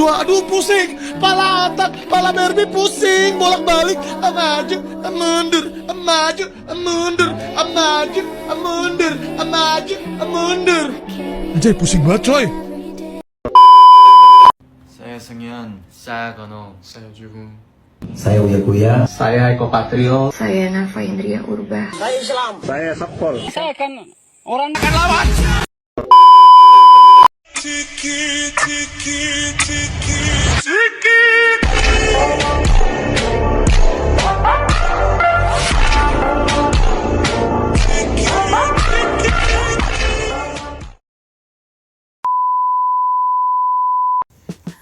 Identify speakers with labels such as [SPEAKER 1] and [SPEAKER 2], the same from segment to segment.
[SPEAKER 1] Aduh pusing, pala otak, pala Barbie pusing, bolak-balik, maju, mundur, maju, mundur, maju, mundur, maju, mundur. Anjay pusing banget coy.
[SPEAKER 2] Saya Sengyan, saya Gono, saya Jugung,
[SPEAKER 3] Saya Uya Kuya.
[SPEAKER 2] saya Eko Patrio,
[SPEAKER 4] Saya Nafa Indria Urba.
[SPEAKER 3] Saya Sapol.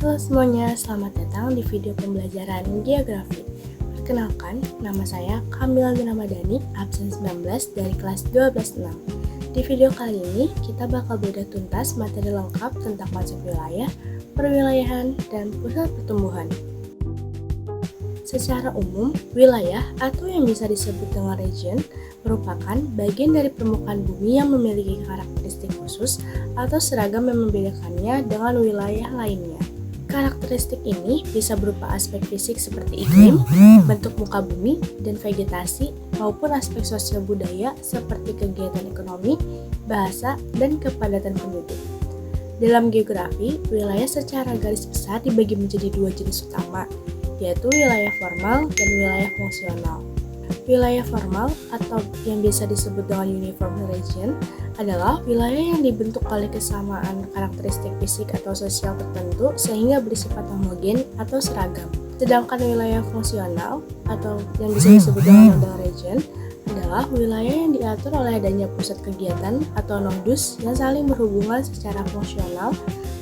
[SPEAKER 5] Halo semuanya, selamat datang di video pembelajaran geografi. Perkenalkan, nama saya Kamila Ramadhani, absen 19 dari kelas 12-6. Di video kali ini, kita bakal bedah tuntas materi lengkap tentang konsep wilayah, perwilayahan, dan pusat pertumbuhan. Secara umum, wilayah atau yang bisa disebut dengan region merupakan bagian dari permukaan bumi yang memiliki karakteristik khusus atau seragam yang membedakannya dengan wilayah lainnya. Karakteristik ini bisa berupa aspek fisik seperti iklim, bentuk muka bumi, dan vegetasi, maupun aspek sosial budaya seperti kegiatan ekonomi, bahasa, dan kepadatan penduduk. Dalam geografi, wilayah secara garis besar dibagi menjadi dua jenis utama, yaitu wilayah formal dan wilayah fungsional. Wilayah formal atau yang biasa disebut dengan uniform region adalah wilayah yang dibentuk oleh kesamaan karakteristik fisik atau sosial tertentu sehingga bersifat homogen atau seragam. Sedangkan wilayah fungsional atau yang bisa disebut dengan model region adalah wilayah yang diatur oleh adanya pusat kegiatan atau nodus yang saling berhubungan secara fungsional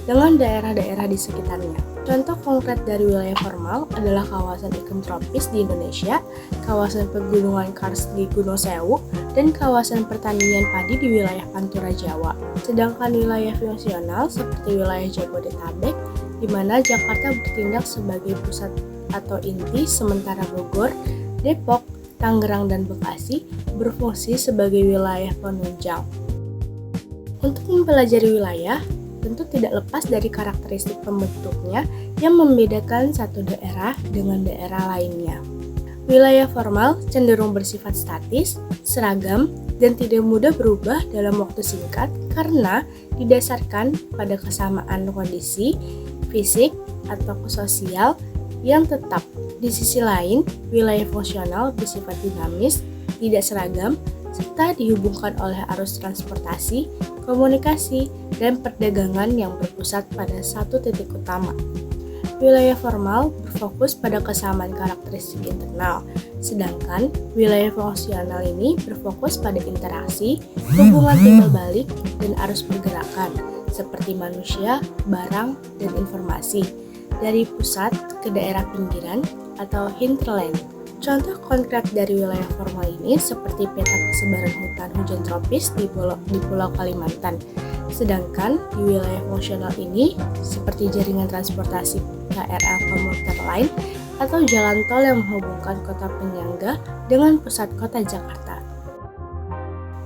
[SPEAKER 5] dengan daerah-daerah di sekitarnya. Contoh konkret dari wilayah formal adalah kawasan iklim tropis di Indonesia, kawasan pegunungan Kars di Gunung Sewu, dan kawasan pertanian padi di wilayah Pantura Jawa. Sedangkan wilayah fungsional seperti wilayah Jabodetabek, di mana Jakarta bertindak sebagai pusat atau inti, sementara Bogor, Depok, Tangerang, dan Bekasi berfungsi sebagai wilayah penunjang. Untuk mempelajari wilayah, tentu tidak lepas dari karakteristik pembentuknya yang membedakan satu daerah dengan daerah lainnya. Wilayah formal cenderung bersifat statis, seragam, dan tidak mudah berubah dalam waktu singkat karena didasarkan pada kesamaan kondisi, fisik, atau sosial yang tetap. Di sisi lain, wilayah fungsional bersifat dinamis, tidak seragam, serta dihubungkan oleh arus transportasi, komunikasi, dan perdagangan yang berpusat pada satu titik utama. Wilayah formal berfokus pada kesamaan karakteristik internal, sedangkan wilayah fungsional ini berfokus pada interaksi, hubungan timbal balik, dan arus pergerakan, seperti manusia, barang, dan informasi, dari pusat ke daerah pinggiran atau hinterland. Contoh konkret dari wilayah formal ini seperti peta persebaran hutan hujan tropis di Pulau Kalimantan. Sedangkan di wilayah fungsional ini seperti jaringan transportasi KRL komuter lain atau jalan tol yang menghubungkan kota penyangga dengan pusat kota Jakarta.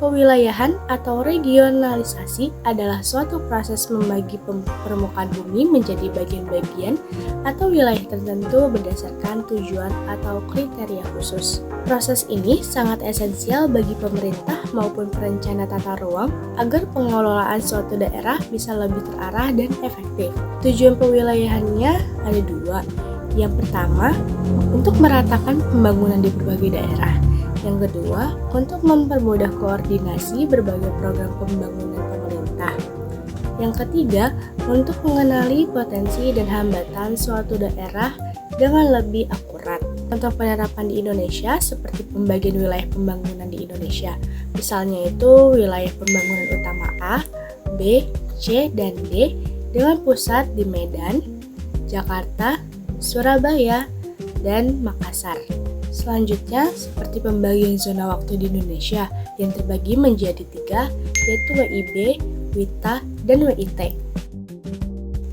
[SPEAKER 5] Pewilayahan atau regionalisasi adalah suatu proses membagi permukaan bumi menjadi bagian-bagian atau wilayah tertentu berdasarkan tujuan atau kriteria khusus. Proses ini sangat esensial bagi pemerintah maupun perencana tata ruang agar pengelolaan suatu daerah bisa lebih terarah dan efektif. Tujuan pewilayahannya ada dua. Yang pertama, untuk meratakan pembangunan di berbagai daerah. Yang kedua, untuk mempermudah koordinasi berbagai program pembangunan pemerintah. Yang ketiga, untuk mengenali potensi dan hambatan suatu daerah dengan lebih akurat. Contoh penerapan di Indonesia seperti pembagian wilayah pembangunan di Indonesia. Misalnya itu wilayah pembangunan utama A, B, C, dan D dengan pusat di Medan, Jakarta, Surabaya, dan Makassar. Selanjutnya, seperti pembagian zona waktu di Indonesia yang terbagi menjadi 3, yaitu WIB, WITA, dan WIT.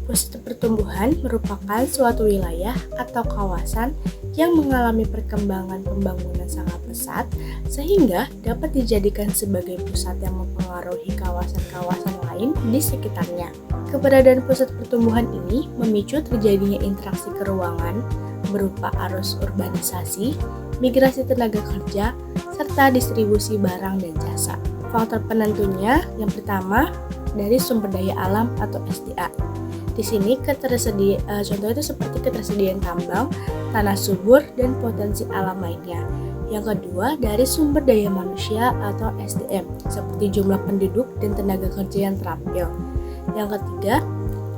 [SPEAKER 5] Pusat pertumbuhan merupakan suatu wilayah atau kawasan yang mengalami perkembangan pembangunan sangat pesat sehingga dapat dijadikan sebagai pusat yang mempengaruhi kawasan-kawasan lain di sekitarnya. Keberadaan pusat pertumbuhan ini memicu terjadinya interaksi keuangan berupa arus urbanisasi, migrasi tenaga kerja, serta distribusi barang dan jasa. Faktor penentunya yang pertama dari sumber daya alam atau SDA. Di sini contoh itu seperti ketersediaan tambang, tanah subur, dan potensi alam lainnya. Yang kedua dari sumber daya manusia atau SDM, seperti jumlah penduduk dan tenaga kerja yang terampil. Yang ketiga,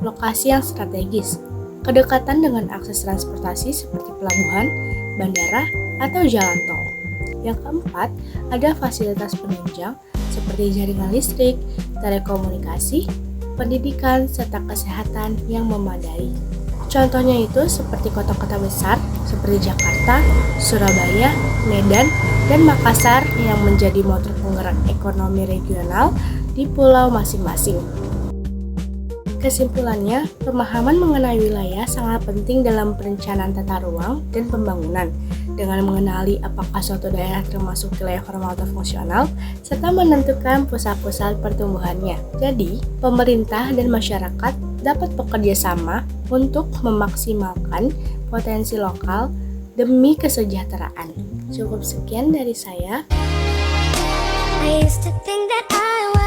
[SPEAKER 5] lokasi yang strategis, kedekatan dengan akses transportasi seperti pelabuhan, bandara, atau jalan tol. Yang keempat, ada fasilitas penunjang seperti jaringan listrik, telekomunikasi, pendidikan, serta kesehatan yang memadai. Contohnya itu seperti kota-kota besar seperti Jakarta, Surabaya, Medan, dan Makassar yang menjadi motor penggerak ekonomi regional di pulau masing-masing. Kesimpulannya, pemahaman mengenai wilayah sangat penting dalam perencanaan tata ruang dan pembangunan. Dengan mengenali apakah suatu daerah termasuk wilayah formal atau fungsional, serta menentukan pusat-pusat pertumbuhannya. Jadi, pemerintah dan masyarakat dapat bekerja sama untuk memaksimalkan potensi lokal demi kesejahteraan. Cukup sekian dari saya.
[SPEAKER 6] I used to think that I was